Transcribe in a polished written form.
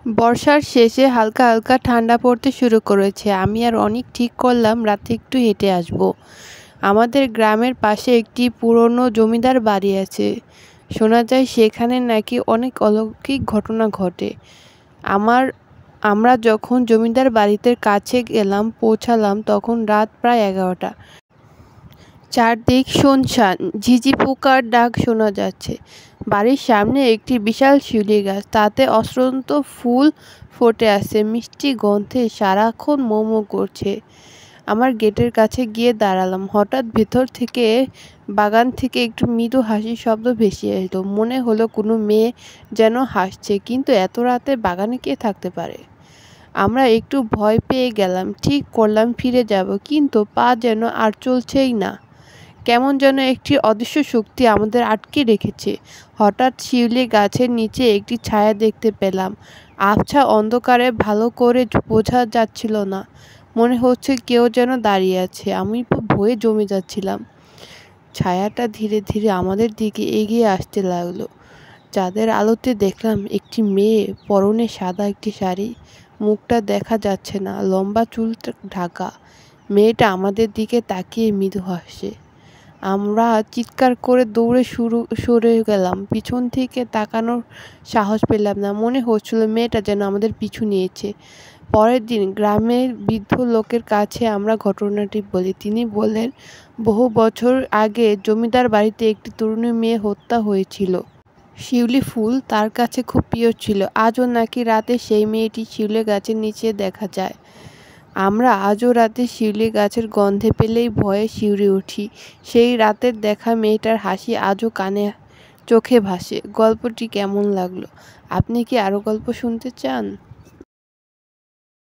বর্ষার শেষে হালকা হালকা ঠান্ডা পড়তে শুরু করেছে। আমি আর অনেক ঠিক করলাম রাতে একটু হেঁটে আসব। আমাদের গ্রামের পাশে একটি পুরনো জমিদার বাড়ি আছে। শোনা যায় সেখানে নাকি অনেক অলৌকিক ঘটনা ঘটে। আমার আমরা যখন জমিদার বাড়িতে কাছে পৌঁছালাম তখন রাত প্রায় 11টা। চারদিক শুনশান, ঝিঁঝি পোকার ডাক শোনা যাচ্ছে। বাড়ির সামনে একটি বিশাল শিউলি গাছ, তাতে অসংখ্য ফুল ফুটে আছে, মিষ্টি গন্ধে সারাক্ষণ মো মো করছে। আমার গেটের কাছে গিয়ে দাঁড়ালাম। হঠাৎ ভেতর থেকে, বাগান থেকে একটু মৃদু হাসির শব্দ ভেসে এলো। মনে হলো কোনো মেয়ে যেন হাসছে, কিন্তু এত রাতে বাগানে কে থাকতে পারে? আমরা একটু ভয় পেয়ে গেলাম। ঠিক করলাম ফিরে যাব, কিন্তু পা যেন আর চলছেই না। কেমন যেন একটি অদৃশ্য শক্তি আমাদের আটকে রেখেছে। হঠাৎ শিউলি গাছের নিচে একটি ছায়া দেখতে পেলাম। আবছা অন্ধকারে ভালো করে বোঝা যাচ্ছিল না। মনে হচ্ছে কেউ যেন দাঁড়িয়ে আছে। আমি ভয়ে জমে যাচ্ছিলাম। ছায়াটা ধীরে ধীরে আমাদের দিকে এগিয়ে আসতে লাগলো। চাঁদের আলোতে দেখলাম একটি মেয়ে, পরনে সাদা একটি শাড়ি, মুখটা দেখা যাচ্ছে না, লম্বা চুল ঢাকা। মেয়েটা আমাদের দিকে তাকিয়ে মৃদু হাসছে। আমরা চিৎকার করে দৌড়ে সরে গেলাম। পিছন থেকে তাকানোর সাহস পেলাম না। মনে হচ্ছিল মেয়েটা যেন আমাদের পিছু নিয়েছে। পরের দিন গ্রামের বৃদ্ধ লোকের কাছে আমরা ঘটনাটি বলি। তিনি বললেন, বহু বছর আগে জমিদার বাড়িতে একটি তরুণী মেয়ে হত্যা হয়েছিল। শিউলি ফুল তার কাছে খুব প্রিয় ছিল। আজও নাকি রাতে সেই মেয়েটি শিউলি গাছের নিচে দেখা যায়। আমরা আজও রাতে শিউলি গাছের গন্ধে পেলেই ভয়ে শিউরে উঠি। সেই রাতের দেখা মেয়েটার হাসি আজও কানে চোখে ভাসে। গল্পটি কেমন লাগলো? আপনি কি আরও গল্প শুনতে চান?